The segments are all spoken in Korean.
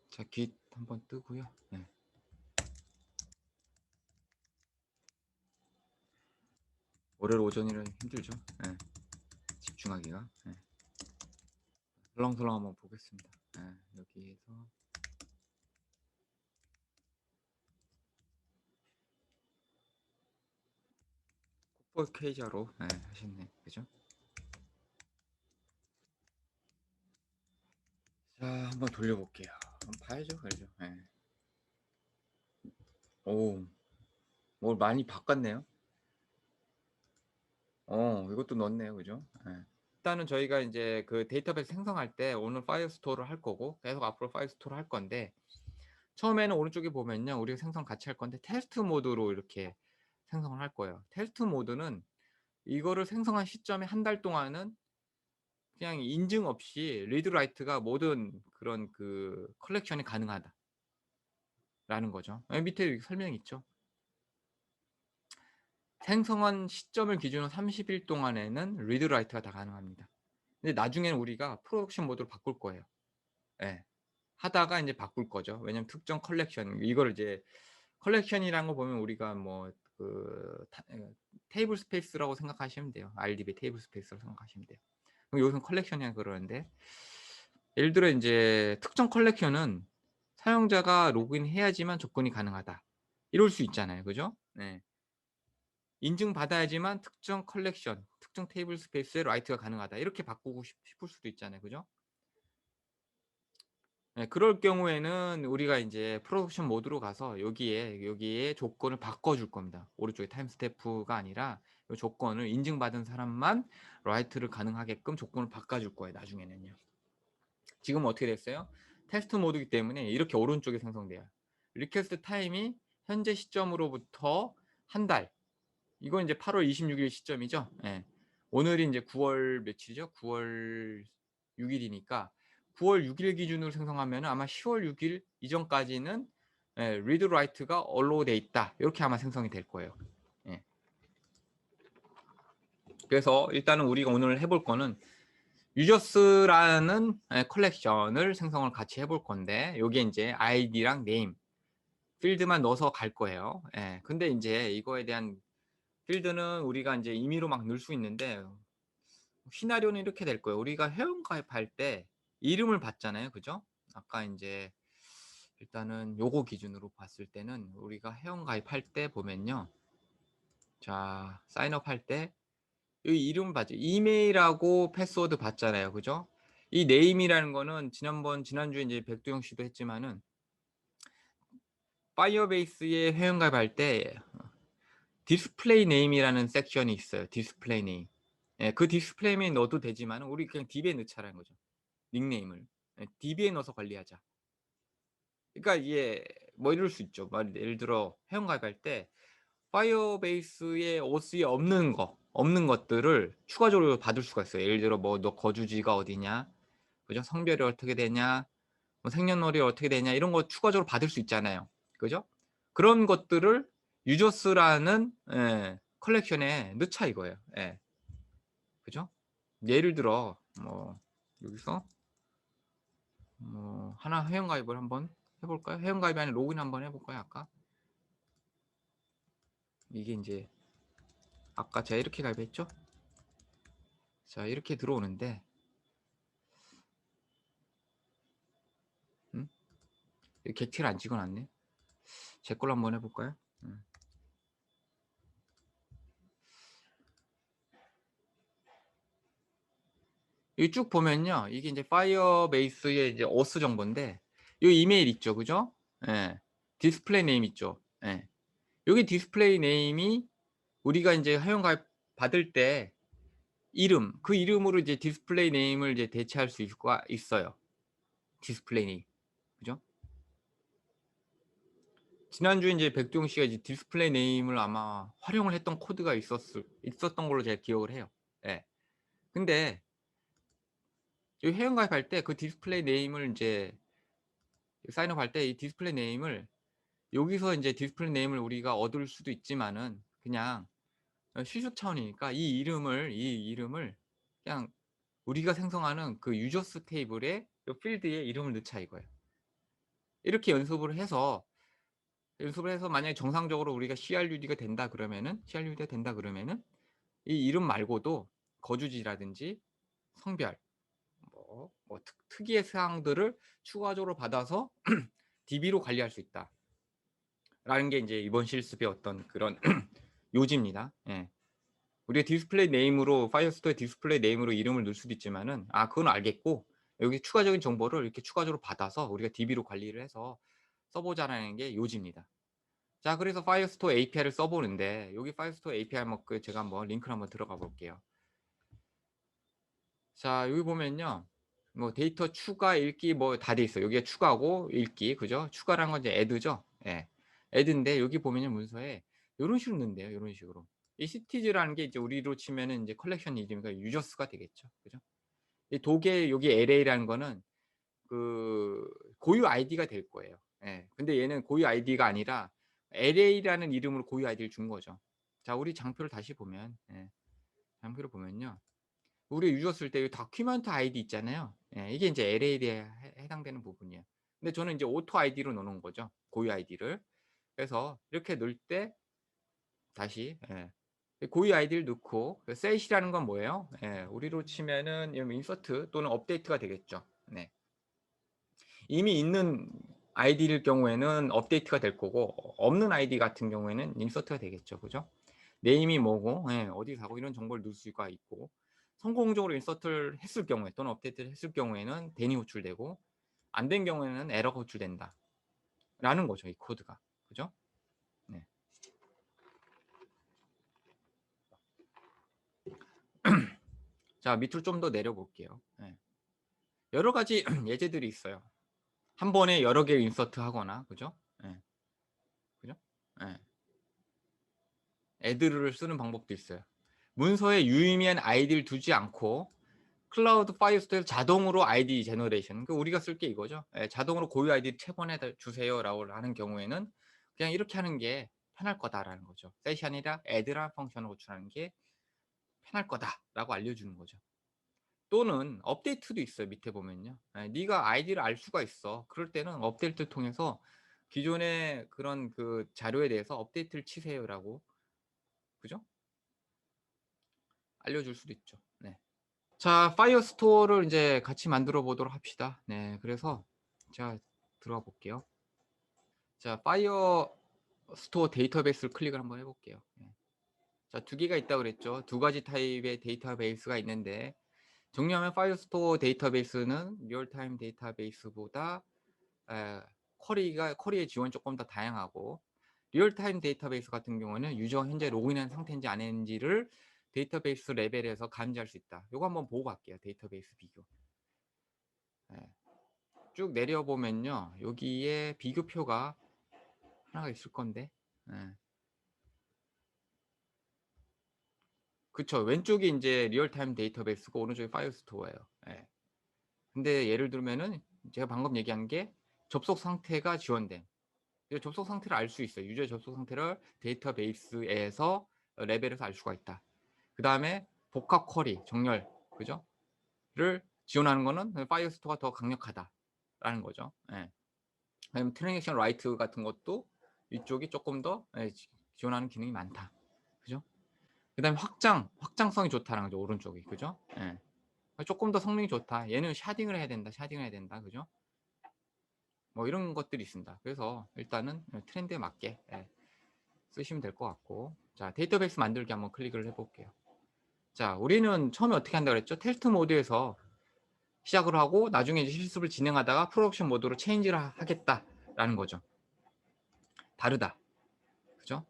자, 깃 한번 뜨고요. 네. 월요일 오전이라 힘들죠. 네. 집중하기가. 네. 설렁설렁 한번 보겠습니다. 네. 여기에서 코퍼 케이자로 네, 하셨네. 그죠? 자, 한번 돌려볼게요. 한번 봐야죠. 그죠? 네. 오, 뭘 많이 바꿨네요. 이것도 넣었네요. 그죠? 네. 일단은 저희가 이제 그 데이터베이스 생성할 때 오늘 파일 스토어를 할 거고 계속 앞으로 파일 스토어를 할 건데 처음에는 오른쪽에 보면요. 우리가 생성 같이 할 건데 테스트 모드로 이렇게 생성을 할 거예요. 테스트 모드는 이거를 생성한 시점에 한 달 동안은 그냥 인증 없이 리드 라이트가 모든 그런 그 컬렉션이 가능하다라는 거죠. 밑에 설명이 있죠. 생성한 시점을 기준으로 30일 동안에는 리드 라이트가 다 가능합니다. 근데 나중에는 우리가 프로덕션 모드로 바꿀 거예요. 예. 하다가 이제 바꿀 거죠. 왜냐면 특정 컬렉션 이거를 이제 컬렉션이라는 거 보면 우리가 뭐 그 테이블 스페이스라고 생각하시면 돼요. RDB 테이블 스페이스라고 생각하시면 돼요. 그럼 여기서는 컬렉션이라 그러는데 예를 들어 이제 특정 컬렉션은 사용자가 로그인해야지만 접근이 가능하다. 이럴 수 있잖아요. 그죠? 네. 인증받아야지만 특정 컬렉션, 특정 테이블 스페이스에 라이트가 가능하다. 이렇게 바꾸고 싶을 수도 있잖아요. 그죠? 네, 그럴 경우에는 우리가 이제 프로덕션 모드로 가서 여기에 조건을 바꿔줄 겁니다. 오른쪽에 타임 스태프가 아니라 이 조건을 인증받은 사람만 라이트를 가능하게끔 조건을 바꿔줄 거예요. 나중에는요. 지금 어떻게 됐어요? 테스트 모드이기 때문에 이렇게 오른쪽에 생성돼요. 리퀘스트 타임이 현재 시점으로부터 한 달. 이건 이제 8월 26일 시점이죠. 예. 오늘이 이제 9월 며칠이죠? 9월 6일이니까 9월 6일 기준으로 생성하면 아마 10월 6일 이전까지는 리드 라이트가 언로우 돼 있다. 이렇게 아마 생성이 될 거예요. 예. 그래서 일단은 우리가 오늘 해볼 거는 유저스라는 컬렉션을 생성을 같이 해볼 건데 여기에 이제 아이디랑 네임 필드만 넣어서 갈 거예요. 예. 근데 이제 이거에 대한 필드는 우리가 이제 임의로 막 넣을 수 있는데 시나리오는 이렇게 될 거예요. 우리가 회원가입할 때 이름을 받잖아요. 그죠? 아까 이제 일단은 요거 기준으로 봤을 때는 우리가 회원가입할 때 보면요. 자, 사인업 할 때 이 이름을 받죠. 이메일하고 패스워드 받잖아요. 그죠? 이 네임이라는 거는 지난주에 이제 백두영 씨도 했지만은 파이어베이스에 회원가입할 때 디스플레이 네임이라는 섹션이 있어요. 디스플레이 네임. 예, 그 디스플레이 네임 넣어도 되지만 우리 그냥 DB에 넣자라는 거죠. 닉네임을. 예, DB에 넣어서 관리하자. 그러니까 이게 뭐 이럴 수 있죠. 예를 들어 회원가입할 때 파이어베이스에 OS에 없는 것들을 추가적으로 받을 수가 있어요. 예를 들어 뭐 너 거주지가 어디냐, 그죠? 성별이 어떻게 되냐, 뭐 생년월일이 어떻게 되냐 이런 거 추가적으로 받을 수 있잖아요. 그죠? 그런 것들을 유저스라는 컬렉션에 넣자 이거예요. 예. 그죠? 예를 들어 뭐 여기서 뭐 하나 회원가입을 한번 해볼까요? 회원가입이 아니라 로그인 한번 해볼까요? 아까 이게 이제 아까 제가 이렇게 가입했죠? 자 이렇게 들어오는데 객체를 안 찍어놨네. 제 걸로 한번 해볼까요? 여기 쭉 보면요. 이게 이제 파이어베이스의 이제 어스 정보인데, 이 이메일 있죠. 그죠? 예. 디스플레이 네임 있죠. 예. 여기 디스플레이 네임이 우리가 이제 회원가입 받을 때 그 이름으로 이제 디스플레이 네임을 이제 대체할 수 있어요. 디스플레이 네임. 그죠? 지난주에 이제 백두영 씨가 이제 디스플레이 네임을 아마 활용을 했던 코드가 있었던 걸로 제가 기억을 해요. 예. 근데 이 회원가입할 때 그 디스플레이 네임을 이제 사인업 할 때 이 디스플레이 네임을 여기서 이제 디스플레이 네임을 우리가 얻을 수도 있지만은 그냥 실수 차원이니까 이 이름을 그냥 우리가 생성하는 그 유저스 테이블에 그 필드에 이름을 넣자 이거예요. 이렇게 연습을 해서 만약에 정상적으로 우리가 CRUD가 된다 그러면은 이 이름 말고도 거주지라든지 성별 뭐 특이의 사항들을 추가적으로 받아서 DB로 관리할 수 있다라는 게 이제 이번 실습의 어떤 그런 요지입니다. 예. 우리가 디스플레이 네임으로 파이어스토어의 디스플레이 네임으로 이름을 넣을 수도 있지만은 그건 알겠고 여기 추가적인 정보를 이렇게 추가적으로 받아서 우리가 DB로 관리를 해서 써보자라는 게 요지입니다. 자, 그래서 파이어스토어 API를 써보는데 여기 파이어스토어 API 제가 한번 링크를 한번 들어가 볼게요. 자, 여기 보면요. 뭐 데이터 추가, 읽기 뭐 다 돼 있어요. 여기가 추가고 읽기, 그죠? 추가라는 건 이제 add죠. 예. add인데 여기 보면요 문서에 이런 식으로 넣는데요. 이런 식으로. 이 시티즈라는 게 이제 우리로 치면은 이제 컬렉션 이름이니까 유저스가 되겠죠. 그죠? 이 독일 여기 LA라는 거는 그 고유 아이디가 될 거예요. 예. 근데 얘는 고유 아이디가 아니라 LA라는 이름으로 고유 아이디를 준 거죠. 자, 우리 장표를 다시 보면, 장표를 보면요. 우리 유저 쓸 때 다큐멘트 아이디 있잖아요. 예, 이게 이제 LA에 해당되는 부분이에요. 근데 저는 이제 오토 아이디로 넣는 거죠. 고유 아이디를. 그래서 이렇게 넣을 때 다시 고유 아이디를 넣고 셋이라는 건 뭐예요? 우리로 치면은 인서트 또는 업데이트가 되겠죠. 네. 이미 있는 아이디일 경우에는 업데이트가 될 거고 없는 아이디 같은 경우에는 인서트가 되겠죠. 그죠? 네임이 뭐고 어디 가고 이런 정보를 넣을 수가 있고 성공적으로 인서트를 했을 경우에 또는 업데이트를 했을 경우에는 대니 호출되고 안 된 경우에는 에러가 호출된다 라는 거죠. 이 코드가. 그죠? 네. 자, 밑으로 좀 더 내려볼게요. 여러 가지 예제들이 있어요. 한 번에 여러 개 인서트 하거나 그죠? 그죠? 애드를 쓰는 방법도 있어요. 문서에 유의미한 아이디를 두지 않고 클라우드 파이어스토어에서 자동으로 아이디 제너레이션, 그 우리가 쓸 게 이거죠. 자동으로 고유 아이디 채권해 주세요라고 하는 경우에는 그냥 이렇게 하는 게 편할 거다라는 거죠. 셋이 아니라 add라는 펑션을 호출하는 게 편할 거다라고 알려주는 거죠. 또는 업데이트도 있어요. 밑에 보면요. 네가 아이디를 알 수가 있어. 그럴 때는 업데이트를 통해서 기존의 그런 그 자료에 대해서 업데이트를 치세요라고, 그죠? 알려줄 수도 있죠. 네. 자, 파이어스토어를 이제 같이 만들어 보도록 합시다. 네, 그래서 제가 들어가 볼게요. 자, 파이어스토어 데이터베이스를 클릭을 한번 해볼게요. 자, 두 개가 있다고 그랬죠. 두 가지 타입의 데이터베이스가 있는데 정리하면 파이어스토어 데이터베이스는 리얼타임 데이터베이스보다 쿼리의 지원이 조금 더 다양하고 리얼타임 데이터베이스 같은 경우는 유저가 현재 로그인한 상태인지 아닌지를 데이터베이스 레벨에서 감지할 수 있다. 이거 한번 보고 갈게요. 데이터베이스 비교. 쭉 내려보면요. 여기에 비교표가 하나가 있을 건데. 그쵸. 왼쪽이 이제 리얼타임 데이터베이스고 오른쪽이 파이어스토어예요. 근데 예를 들면은 제가 방금 얘기한 게 접속 상태가 지원됨. 접속 상태를 알 수 있어요. 유저의 접속 상태를 데이터베이스에서 레벨에서 알 수가 있다. 그 다음에 복합 쿼리, 정렬, 그죠? 를 지원하는 거는 파이어스토어가 더 강력하다라는 거죠. 아니면 트랜잭션 라이트 같은 것도 이쪽이 조금 더 지원하는 기능이 많다. 그죠? 그 다음에 확장성이 좋다는 거죠. 오른쪽이. 그죠? 조금 더 성능이 좋다. 얘는 샤딩을 해야 된다. 샤딩을 해야 된다. 그죠? 뭐 이런 것들이 있습니다. 그래서 일단은 트렌드에 맞게 쓰시면 될 것 같고. 자, 데이터베이스 만들기 한번 클릭을 해볼게요. 자, 우리는 처음에 어떻게 한다고 그랬죠? 테스트 모드에서 시작을 하고 나중에 이제 실습을 진행하다가 프로덕션 모드로 체인지를 하겠다라는 거죠. 다르다. 그죠?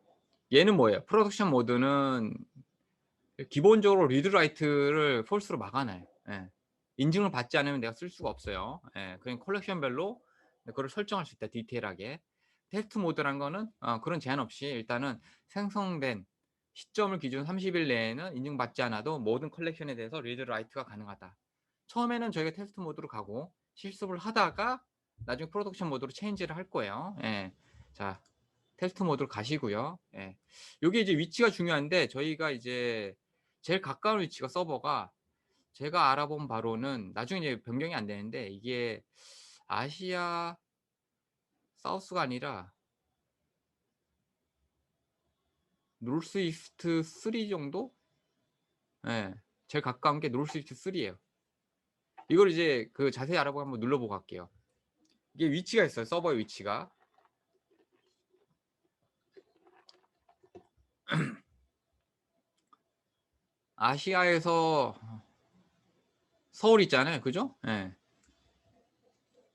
얘는 뭐예요? 프로덕션 모드는 기본적으로 리드라이트를 폴스로 막아놔요. 인증을 받지 않으면 내가 쓸 수가 없어요. 그냥 컬렉션별로 그걸 설정할 수 있다. 디테일하게. 테스트 모드란 거는 그런 제한 없이 일단은 생성된 시점을 기준 30일 내에는 인증받지 않아도 모든 컬렉션에 대해서 리드라이트가 가능하다. 처음에는 저희가 테스트 모드로 가고 실습을 하다가 나중에 프로덕션 모드로 체인지를 할 거예요. 자, 테스트 모드로 가시고요. 여기 이제 위치가 중요한데 저희가 이제 제일 가까운 위치가 서버가 제가 알아본 바로는 나중에 이제 변경이 안 되는데 이게 아시아 사우스가 아니라 노스 이스트 3 정도? 예. 제일 가까운 게 노스 이스트 3 예요. 이걸 이제 그 자세히 알아보고 한번 눌러보고 갈게요. 이게 위치가 있어요, 서버의 위치가. 아시아에서 서울 있잖아요. 그죠? 예.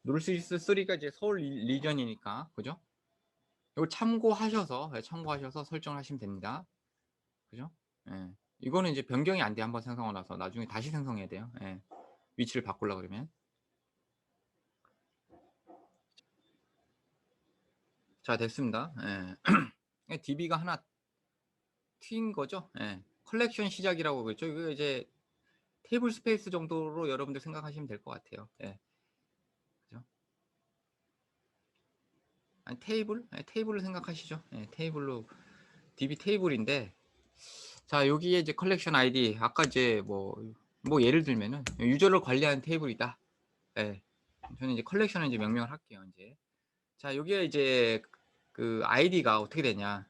노스 이스트 3가 이제 서울 리전이니까. 그죠? 이걸 참고하셔서, 예, 참고하셔서 설정을 하시면 됩니다. 그죠? 예. 이거는 이제 변경이 안 돼. 한번 생성하고 나서 나중에 다시 생성해야 돼요. 예. 위치를 바꾸려고 그러면. 자, 됐습니다. 예. DB가 하나 튄 거죠. 예. 컬렉션 시작이라고 그랬죠. 이거 이제 테이블 스페이스 정도로 여러분들 생각하시면 될 것 같아요. 예. 그죠? 아니, 테이블? 예, 테이블로 생각하시죠. 예, 테이블로 DB 테이블인데, 자, 여기에 이제 컬렉션 아이디 아까 이제 뭐 예를 들면은 유저를 관리하는 테이블이다. 예. 저는 이제 컬렉션을 이제 명명을 할게요. 이제 자, 여기에 이제 그 아이디가 어떻게 되냐?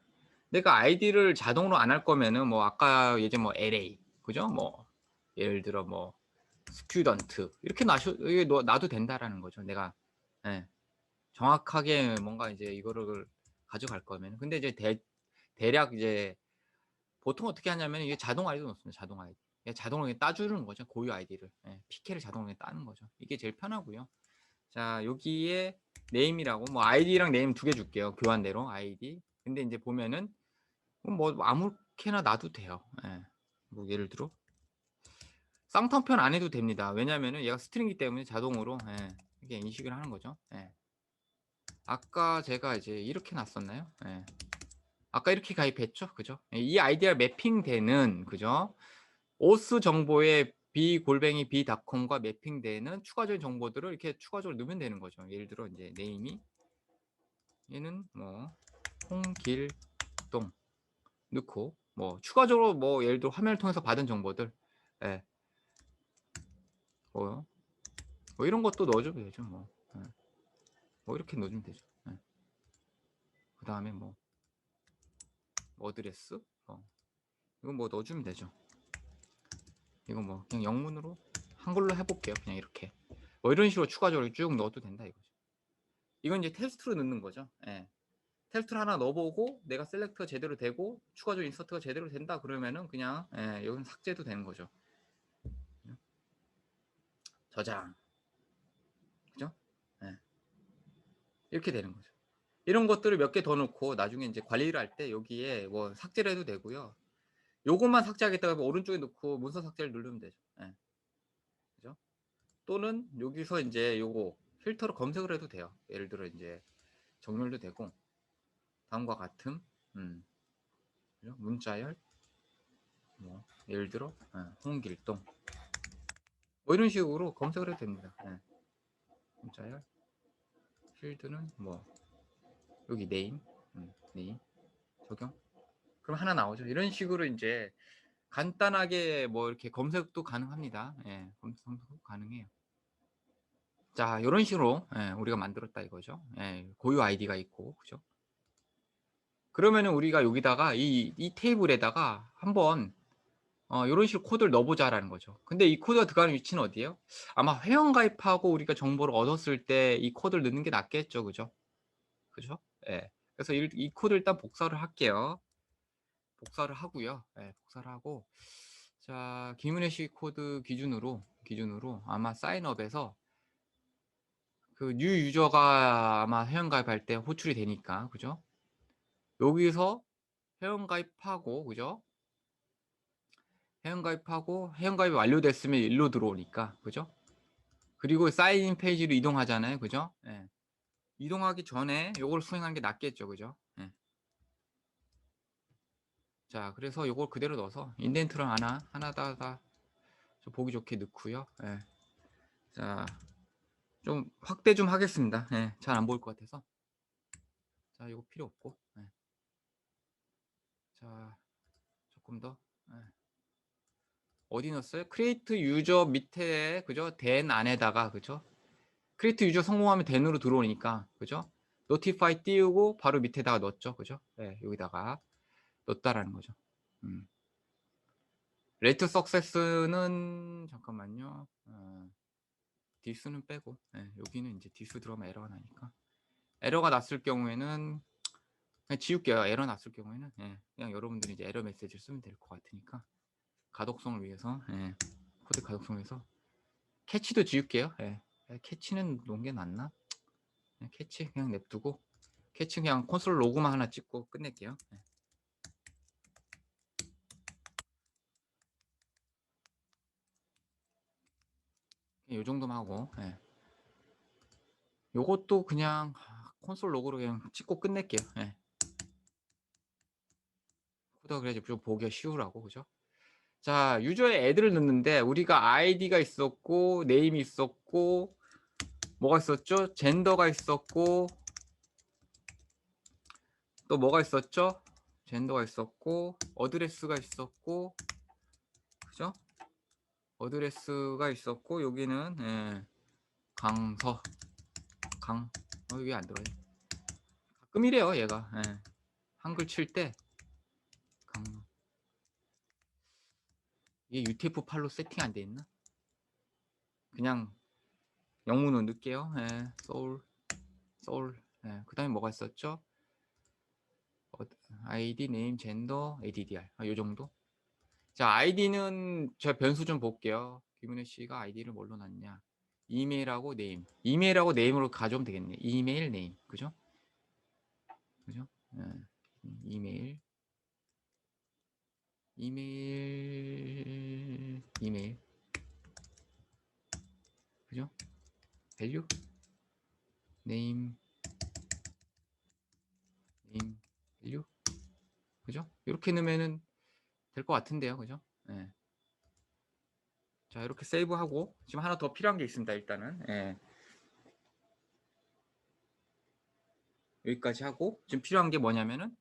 내가 아이디를 자동으로 안 할 거면은 뭐 아까 예전 뭐 LA 그죠? 뭐 예를 들어 뭐 스튜던트 이렇게 놔도 된다라는 거죠. 내가 예, 정확하게 뭔가 이제 이거를 가져갈 거면. 근데 이제 대략 이제 보통 어떻게 하냐면 이게 자동 아이디 넣습니다. 자동 아이디. 자동으로 그냥 따주는 거죠. 고유 아이디를. 예, PK를 자동으로 그냥 따는 거죠. 이게 제일 편하고요. 자, 여기에 네임이라고 뭐 아이디랑 네임 두 개 줄게요. 교환대로 아이디. 근데 이제 보면은 뭐 아무렇게나 놔도 돼요. 예. 뭐 예를 들어 쌍통편 안 해도 됩니다. 왜냐면은 얘가 스트링이기 때문에 자동으로 예, 이게 인식을 하는 거죠. 예. 아까 제가 이제 이렇게 놨었나요? 예. 아까 이렇게 가입했죠, 그죠? 예, 이 아이디가 매핑되는 그죠? 오스 정보에 b b.com과 매핑되는 추가적인 정보들을 이렇게 추가적으로 넣으면 되는 거죠. 예를 들어 이제 네임이 얘는 뭐 홍길동 넣고 뭐 추가적으로 뭐 예를 들어 화면을 통해서 받은 정보들 예, 뭐, 뭐 이런 것도 넣어주면 되죠. 뭐, 예. 뭐 이렇게 넣어주면 되죠. 예. 그 다음에 뭐 어드레스 이건 뭐 넣어주면 되죠. 이건 뭐 그냥 영문으로 한글로 해볼게요. 그냥 이렇게 뭐 이런 식으로 추가적으로 쭉 넣어도 된다 이거죠. 이건 이제 테스트로 넣는 거죠. 예. 테스트를 하나 넣어보고 내가 셀렉트가 제대로 되고 추가적인 인서트가 제대로 된다 그러면은 그냥 예, 여기는 삭제도 되는 거죠. 저장 그죠? 예. 이렇게 되는 거죠. 이런 것들을 몇 개 더 넣고 나중에 이제 관리를 할 때 여기에 뭐 삭제를 해도 되고요. 요것만 삭제하겠다고 하면 오른쪽에 놓고 문서 삭제를 누르면 되죠. 예. 그죠? 또는 여기서 이제 요거 필터로 검색을 해도 돼요. 예를 들어 이제 정렬도 되고 다음과 같음 그죠? 문자열 뭐 예를 들어 홍길동 뭐 이런 식으로 검색을 해도 됩니다. 예. 문자열 필드는 뭐 여기 네임 네임 적용 그럼 하나 나오죠. 이런 식으로 이제 간단하게 뭐 이렇게 검색도 가능합니다. 예, 검색도 가능해요. 자, 이런 식으로 예, 우리가 만들었다 이거죠. 예, 고유 아이디가 있고, 그죠? 그러면은 우리가 여기다가 이 테이블에다가 한번 이런 식으로 코드를 넣어보자라는 거죠. 근데 이 코드가 들어가는 위치는 어디예요? 아마 회원가입하고 우리가 정보를 얻었을 때 이 코드를 넣는 게 낫겠죠, 그죠? 그죠? 예. 그래서 이 코드를 일단 복사를 할게요. 복사를 하고요. 예, 복사를 하고 자, 김은혜 씨 코드 기준으로 아마 사인업에서 그 뉴 유저가 아마 회원가입할 때 호출이 되니까 그죠? 여기서 회원가입하고 그죠? 회원가입이 완료됐으면 일로 들어오니까 그죠? 그리고 사인인 페이지로 이동하잖아요, 그죠? 예. 이동하기 전에 요걸 수행하는 게 낫겠죠, 그죠? 예. 자, 그래서 요걸 그대로 넣어서 인덴트를 하나 좀 보기 좋게 넣고요. 예. 자, 좀 확대 좀 하겠습니다. 예. 잘 안 보일 것 같아서. 자, 이거 필요 없고. 예. 자, 조금 더. 예. 어디 넣었어요? 크리에이트 유저 밑에 그죠? 된 안에다가 그죠? 크리에이트 유저 성공하면 된으로 들어오니까 그죠? 노티파이 띄우고 바로 밑에다가 넣었죠. 그죠? 네, 여기다가 넣었다라는 거죠. 레이트 석세스는 잠깐만요. 디스는 빼고 여기는 이제 디스 들어가면 에러가 나니까 에러가 났을 경우에는 그냥 지울게요. 에러 났을 경우에는 그냥 여러분들이 이제 에러 메시지를 쓰면 될 것 같으니까 가독성을 위해서 코드 가독성을 위해서 캐치도 지울게요. 캐치는 놓은 게 낫나? 캐치 그냥 냅두고 캐치 그냥 콘솔 로고만 하나 찍고 끝낼게요. 이 정도만 하고 요것도 그냥 콘솔 로고로 그냥 찍고 끝낼게요. 코드가 그래야지 좀 보기가 쉬우라고 그죠? 자 유저의 애들을 넣는데 우리가 아이디가 있었고 네임이 있었고 뭐가 있었죠? 젠더가 있었고 또 뭐가 있었죠? 젠더가 있었고 어드레스가 있었고 그죠? 어드레스가 있었고 여기는 강서 강 왜 안 들어요? 가끔 이래요 얘가 한글 칠 때 강 이게 UTF-8로 세팅 안 돼 있나? 그냥 영문으로 넣을게요. 서울 그 다음에 뭐가 있었죠? 아이디, 네임, 젠더, ADDR 요 정도? 자 아이디는 제가 변수 좀 볼게요. 김은혜 씨가 아이디를 뭘로 놨냐? 이메일하고 네임 이메일하고 네임으로 가져오면 되겠네. 이메일 네임 그죠? 그죠? 이메일 이메일 그죠? 밸류 네임 밸류 그죠? 이렇게 넣으면은 될 것 같은데요. 그죠? 자 이렇게 세이브하고 지금 하나 더 필요한 게 있습니다. 일단은 여기까지 하고 지금 필요한 게 뭐냐면은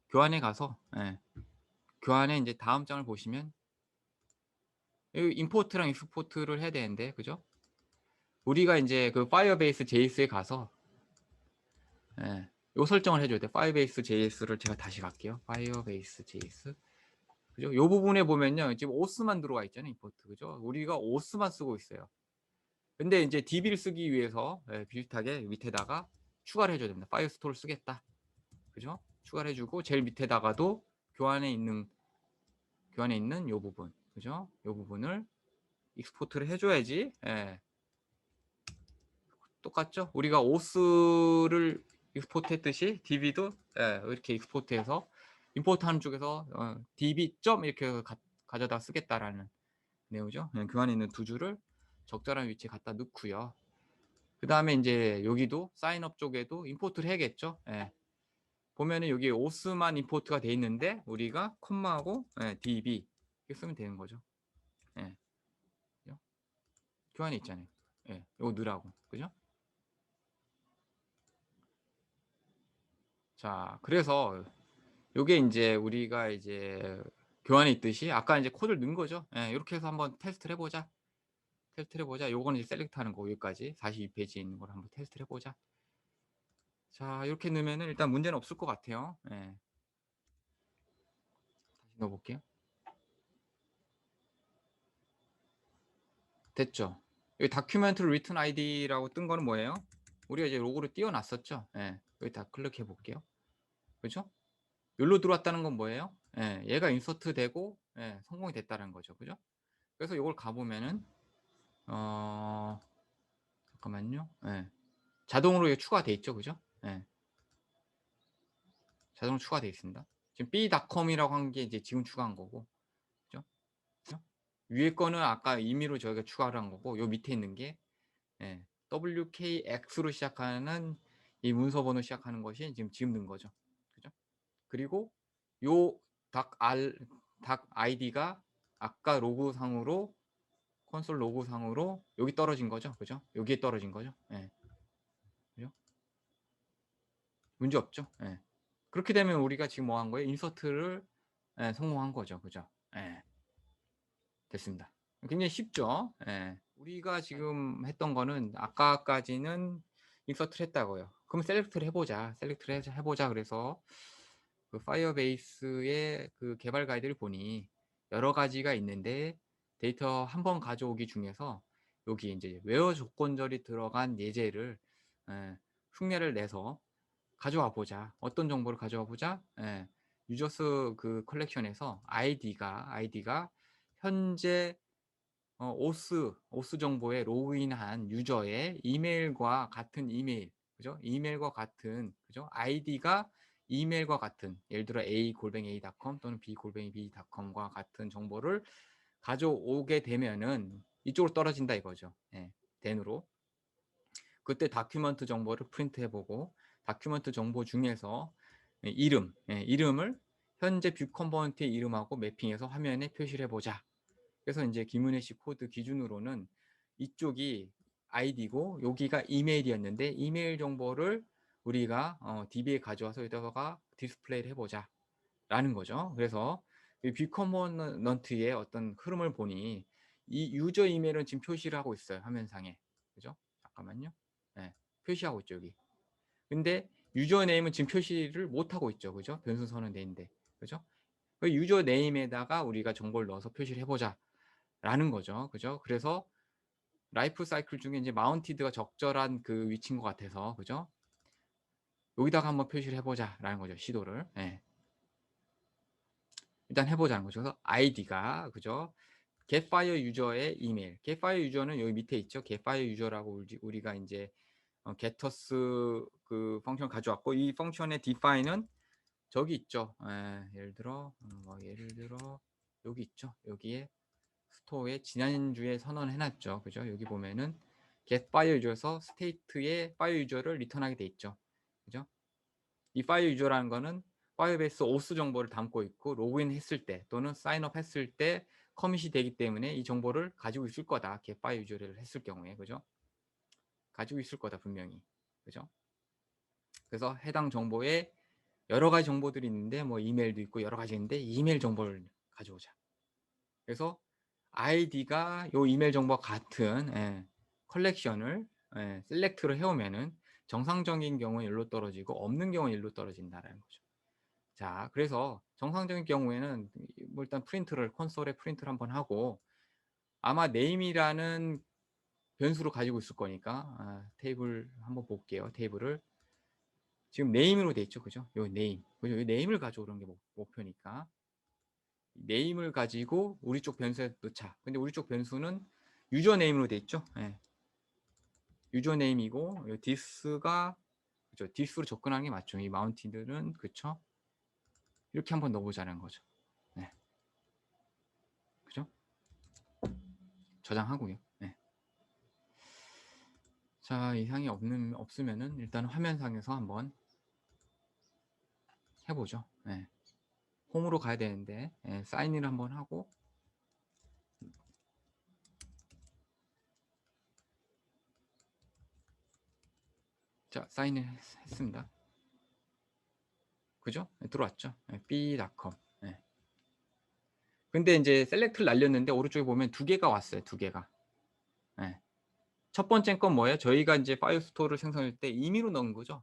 교환에 가서 교환에 이제 다음 장을 보시면 여기 임포트랑 익스포트를 해야 되는데 그죠? 우리가 이제 그 파이어베이스 JS에 가서 요 설정을 해줘야 돼. 파이어베이스 JS를 제가 다시 갈게요. 파이어베이스 JS 그죠? 요 부분에 보면요 지금 오스만 들어와 있잖아요. 임포트 그죠? 우리가 오스만 쓰고 있어요. 근데 이제 DB를 쓰기 위해서 비슷하게 밑에다가 추가를 해줘야 됩니다. 파이어스토어를 쓰겠다. 그죠? 추가를 해주고 제일 밑에다가도 교환에 있는 요 부분 그죠? 요 부분을 익스포트를 해줘야지 똑같죠? 우리가 오스를 익스포트 했듯이 DB도 이렇게 익스포트해서 임포트 하는 쪽에서 DB 점 이렇게 가져다 쓰겠다라는 내용이죠. 교환에 있는 두 줄을 적절한 위치에 갖다 넣고요. 그 다음에 이제 여기도 사인업 쪽에도 임포트를 해야겠죠. 보면은 여기 오스만 임포트가 돼 있는데 우리가 콤마하고 db 이렇게 쓰면 되는 거죠. 교환이 있잖아요. 이거 넣으라고 그죠? 자 그래서 요게 이제 우리가 이제 교환에 있듯이 아까 이제 코드를 넣은 거죠. 이렇게 해서 한번 테스트를 해보자. 테스트를 해보자. 요거는 이제 셀렉트하는 거 여기까지 42페이지에 있는 걸 한번 테스트를 해보자. 자 이렇게 넣으면은 일단 문제는 없을 것 같아요. 다시 넣어볼게요. 됐죠? 여기 다큐멘트 리튼 아이디라고 뜬 거는 뭐예요? 우리가 이제 로고를 띄워놨었죠. 여기 다 클릭해 볼게요. 그죠? 여기로 들어왔다는 건 뭐예요? 얘가 인서트 되고 성공이 됐다는 거죠. 그죠? 그래서 이걸 가보면은 잠깐만요. 자동으로 이게 추가돼 있죠. 그죠? 자동으로 추가돼 있습니다. 지금 b.com이라고 한 게 이제 지금 추가한 거고. 그죠? 그죠? 위에 거는 아까 임의로 저희가 추가를 한 거고 요 밑에 있는 게 WKX로 시작하는 이 문서 번호 시작하는 것이 지금 넣은 거죠. 그죠? 그리고 요 닥 아이디가 아까 로그 상으로 콘솔 로그 상으로 여기 떨어진 거죠. 그죠? 여기에 떨어진 거죠. 그죠? 문제 없죠. 그렇게 되면 우리가 지금 뭐 한 거예요? 인서트를 성공한 거죠. 그죠? 됐습니다. 굉장히 쉽죠. 예. 우리가 지금 했던 거는 아까까지는 인서트를 했다고요. 그럼 셀렉트를 해 보자. 셀렉트를 해 보자. 그래서 그 파이어베이스의 그 개발 가이드를 보니 여러 가지가 있는데 데이터 한 번 가져오기 중에서 여기 인제 웨어 조건절이 들어간 예제를 예 흉내를 내서 가져와 보자. 어떤 정보를 가져와 보자? 예. 유저스 그 컬렉션에서 아이디가 현재 오스 정보에 로그인한 유저의 이메일과 같은 이메일, 그죠? 이메일과 같은, 그죠? 아이디가 이메일과 같은, 예를 들어 a@a.com 또는 b@b.com과 같은 정보를 가져오게 되면은 이쪽으로 떨어진다 이거죠. 예. 덴으로. 그때 다큐멘트 정보를 프린트해 보고 다큐멘트 정보 중에서 이름, 이름을 현재 뷰 컴포넌트의 이름하고 매핑해서 화면에 표시를 해 보자. 그래서 인제 김은혜 씨 코드 기준으로는 이쪽이 아이디고 여기가 이메일이었는데 이메일 정보를 우리가 DB에 가져와서 여기다가 디스플레이를 해 보자라는 거죠. 그래서 이 뷰 컴포넌트의 어떤 흐름을 보니 이 유저 이메일은 지금 표시를 하고 있어요, 화면상에. 그죠? 잠깐만요. 예. 표시하고 있죠, 여기. 근데 유저 네임은 지금 표시를 못 하고 있죠. 그죠? 변수 선언돼 있는데. 그죠? 그 유저 네임에다가 우리가 정보를 넣어서 표시를 해 보자라는 거죠. 그죠? 그래서 라이프 사이클 중에 이제 마운티드가 적절한 그 위치인 것 같아서 그죠? 여기다가 한번 표시를 해 보자라는 거죠, 시도를. 예. 일단 해 보자는 거죠. 그래서 아이디가 그죠? getFire 유저의 이메일. getFire 유저는 여기 밑에 있죠. getFire 유저라고 우리가 인제 getters 그 펑션 가져왔고 이 펑션의 define은 저기 있죠. 예. 예를 들어 여기 있죠. 여기에 스토어에 지난주에 선언해 놨죠. 그죠? 여기 보면은 get file 유저에서 state의 파일 유저를 리턴하게 돼 있죠. 그죠? 이 파일 유저라는 거는 파이어베이스 오스 정보를 담고 있고 로그인 했을 때 또는 사인업 했을 때 커밋이 되기 때문에 이 정보를 가지고 있을 거다. get file 유저를 했을 경우에. 그죠? 가지고 있을 거다 분명히. 그죠? 그래서 해당 정보에 여러 가지 정보들이 있는데 뭐 이메일도 있고 여러 가지 있는데 이메일 정보를 가져오자. 그래서 아이디가 요 이메일 정보와 같은 컬렉션을 셀렉트를 해 오면은 정상적인 경우는 1로 떨어지고 없는 경우는 1로 떨어진다라는 거죠. 자, 그래서 정상적인 경우에는 뭐 일단 프린트를 콘솔에 프린트를 한번 하고 아마 name이라는 변수를 가지고 있을 거니까 테이블 한번 볼게요. 테이블을 지금 name으로 돼 있죠. 그죠? 요 name. 그죠? 요 name을 가져오는 게 목표니까 네임을 가지고 우리 쪽 변수에 넣자. 근데 우리 쪽 변수는 유저 네임으로 돼 있죠. 예. 유저 네임이고 디스가 그죠. 디스로 접근하는 게 맞죠. 이 마운티드는 그쵸. 이렇게 한번 넣어보자는 거죠. 네. 그죠? 저장하고요. 네. 자, 이상이 없으면은 일단 화면상에서 한번 해보죠. 네. 홈으로 가야 되는데 사인인을 한번 하고 자, 사인을 했습니다. 그죠? 네, 들어왔죠. b.com. 근데 이제 셀렉트를 날렸는데 오른쪽에 보면 두 개가 왔어요. 두 개가. 예. 첫 번째 건 뭐예요? 저희가 이제 파일 스토어를 생성할 때 임의로 넣은 거죠.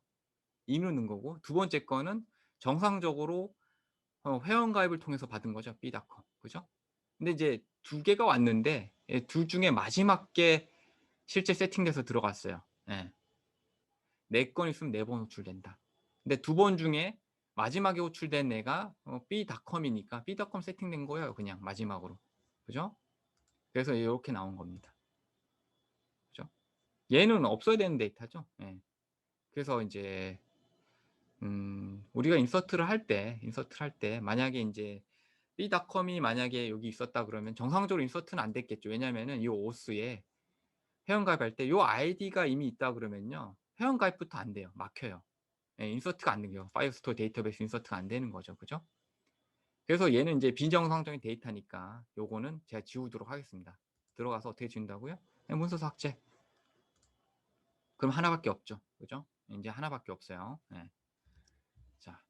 임의로 넣은 거고 두 번째 거는 정상적으로 회원 가입을 통해서 받은 거죠. B.com. 그죠? 근데 이제 두 개가 왔는데 둘 중에 마지막 게 실제 세팅돼서 들어갔어요. 예. 4건 있으면 4번 호출된다. 근데 두 번 중에 마지막에 호출된 애가 B.com이니까 B.com 세팅된 거예요. 그냥 마지막으로. 그죠? 그래서 이렇게 나온 겁니다. 그죠? 얘는 없어야 되는 데이터죠. 예. 그래서 이제 우리가 인서트를 할 때 만약에 인제 B.com이 만약에 여기 있었다 그러면 정상적으로 인서트는 안 됐겠죠. 왜냐면은 이 오스에 회원 가입할 때 요 아이디가 이미 있다 그러면요. 회원 가입부터 안 돼요. 막혀요. 예, 인서트가 안 돼요. 파일 스토어 데이터베이스 인서트가 안 되는 거죠. 그죠? 그래서 얘는 인제 비정상적인 데이터니까 요거는 제가 지우도록 하겠습니다. 들어가서 어떻게 지운다고요? 예, 문서 삭제. 그럼 하나밖에 없죠. 그죠? 인제 하나밖에 없어요. 예. 자,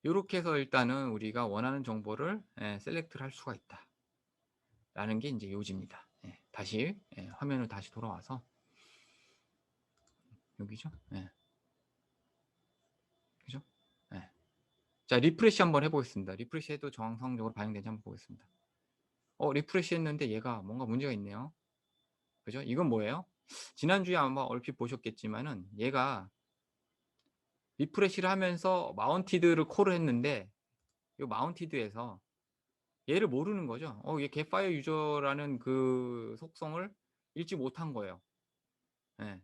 요렇게 해서 일단은 우리가 원하는 정보를 셀렉트를 할 수가 있다. 라는 게 이제 요지입니다. 예, 다시 화면으로 다시 돌아와서 여기죠. 예. 그죠? 예. 자, 리프레시 한번 해보겠습니다. 리프레시 해도 정상적으로 반영되는지 한번 보겠습니다. 리프레시 했는데 얘가 뭔가 문제가 있네요. 그죠? 이건 뭐예요? 지난주에 아마 얼핏 보셨겠지만은 얘가 리프레시를 하면서 마운티드를 콜을 했는데 이 마운티드에서 얘를 모르는 거죠. 얘 getFire 유저라는 그 속성을 읽지 못한 거예요. 예.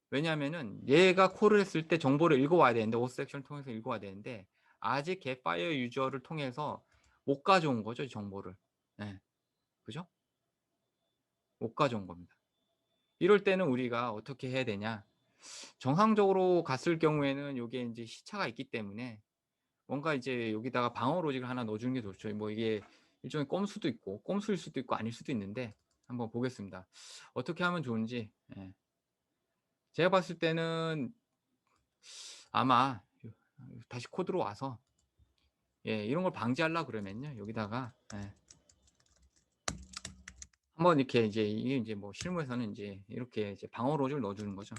왜냐하면은 얘가 콜을 했을 때 정보를 읽어와야 되는데 오스 섹션을 통해서 읽어와야 되는데 아직 getFire 유저를 통해서 못 가져온 거죠, 이 정보를. 예. 그죠? 못 가져온 겁니다. 이럴 때는 우리가 어떻게 해야 되냐? 정상적으로 갔을 경우에는 이게 이제 시차가 있기 때문에 뭔가 이제 여기다가 방어 로직을 하나 넣어주는 게 좋죠. 뭐 이게 일종의 꼼수도 있고 꼼수일 수도 있고 아닐 수도 있는데 한번 보겠습니다. 어떻게 하면 좋은지. 예. 제가 봤을 때는 아마 다시 코드로 와서 이런 걸 방지하려고 그러면요 여기다가 한번 이렇게 이제 이게 이제 뭐 실무에서는 이제 이렇게 이제 방어 로직을 넣어주는 거죠.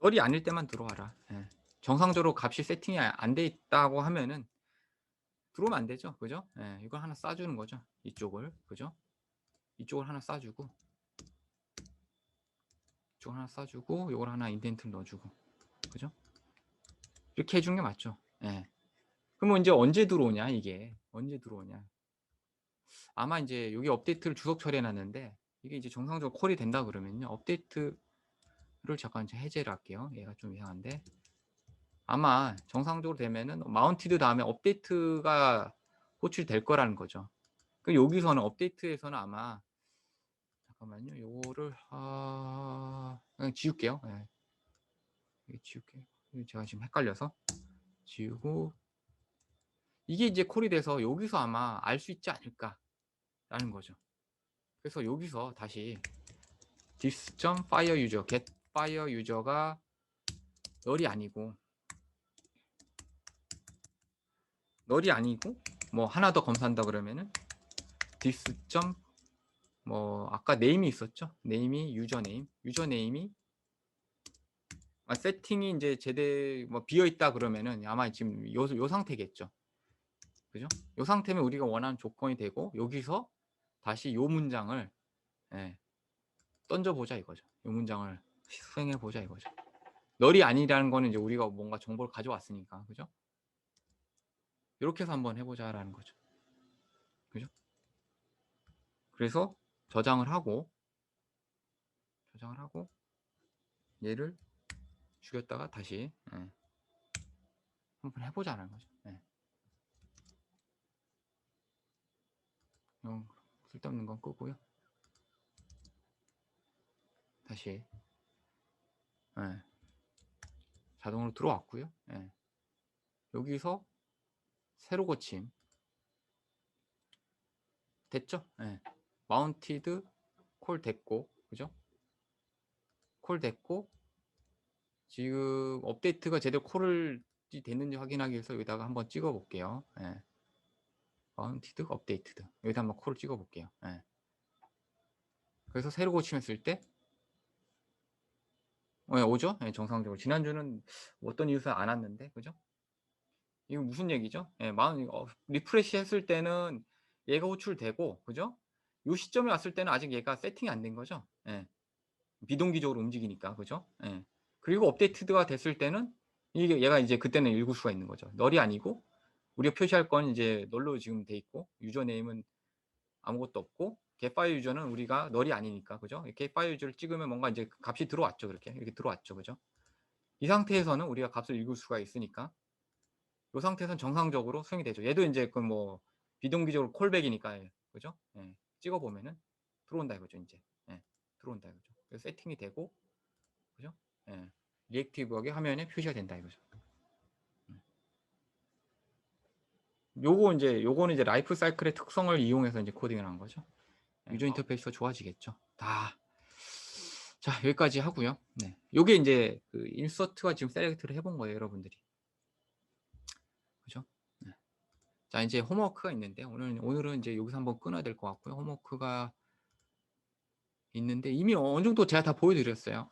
널이 아닐 때만 들어와라. 정상적으로 값이 세팅이 안 돼 있다고 하면은 들어오면 안 되죠. 그죠? 이걸 하나 싸주는 거죠. 이쪽을. 그죠? 이쪽을 하나 싸주고, 이쪽을 하나 싸주고, 이걸 하나 인덴트를 넣어주고. 그죠? 이렇게 해주는 게 맞죠. 그러면 이제 언제 들어오냐, 이게. 언제 들어오냐. 아마 이제 여기 업데이트를 주석 처리해 놨는데, 이게 이제 정상적으로 콜이 된다 그러면요. 업데이트를 잠깐 이제 해제를 할게요. 얘가 좀 이상한데. 아마 정상적으로 되면은 마운티드 다음에 업데이트가 호출될 거라는 거죠. 그 여기서는 업데이트에서는 아마 잠깐만요. 요거를 그냥 지울게요. 지울게요. 제가 지금 헷갈려서 지우고 이게 이제 콜이 돼서 여기서 아마 알 수 있지 않을까라는 거죠. 그래서 여기서 다시 this.fire user get fire user가 널이 아니고 뭐 하나 더 검사한다 그러면은 this. 뭐 아까 네임이 있었죠. 네임이 유저네임이 세팅이 이제 제대 뭐 비어 있다 그러면은 아마 지금 요 상태겠죠. 그죠? 요 상태면 우리가 원하는 조건이 되고 여기서 다시 요 문장을 던져 보자 이거죠. 요 문장을 수행해 보자 이거죠. 널이 아니라는 거는 이제 우리가 뭔가 정보를 가져왔으니까. 그죠? 이렇게 해서 한번 해보자라는 거죠. 그죠? 그래서 저장을 하고 얘를 죽였다가 다시 한번 해보자라는 거죠. 쓸데없는 건 끄고요. 다시 자동으로 들어왔고요. 여기서 새로 고침 됐죠? 마운티드 콜 됐고, 그죠? 콜 됐고 지금 업데이트가 제대로 콜을 됐는지 확인하기 위해서 여기다가 한번 찍어 볼게요. 마운티드 업데이트드 여기다 한번 콜을 찍어 볼게요. 그래서 새로 고침했을 때 오죠? 정상적으로. 지난주는 어떤 이유에서 안 왔는데, 그죠? 이거 무슨 얘기죠? 리프레시 했을 때는 얘가 호출되고, 그죠? 이 시점에 왔을 때는 아직 얘가 세팅이 안 된 거죠? 비동기적으로 움직이니까, 그죠? 그리고 업데이트가 됐을 때는 이게 얘가 이제 그때는 읽을 수가 있는 거죠. 널이 아니고 우리가 표시할 건 이제 널로 지금 돼 있고 유저네임은 아무것도 없고 getFire 유저는 우리가 널이 아니니까, 그죠? getFire 유저를 찍으면 뭔가 이제 값이 들어왔죠. 이렇게 들어왔죠, 그죠? 이 상태에서는 우리가 값을 읽을 수가 있으니까 이 상태에서는 정상적으로 수행이 되죠. 얘도 이제 그 뭐 비동기적으로 콜백이니까, 그죠? 찍어 보면은 들어온다 이거죠. 이제 들어온다 이거죠. 그래서 세팅이 되고, 그죠? 리액티브하게 화면에 표시가 된다 이거죠. 요거는 이제 라이프 사이클의 특성을 이용해서 이제 코딩을 한 거죠. 유저 인터페이스가 좋아지겠죠. 자, 여기까지 하고요. 요게 이제 그 인서트와 지금 셀렉트를 해본 거예요, 여러분들이. 그죠? 자 이제 홈워크가 있는데 오늘은 이제 여기서 한번 끊어야 될 것 같고요. 홈워크가 있는데 이미 어느 정도 제가 다 보여 드렸어요.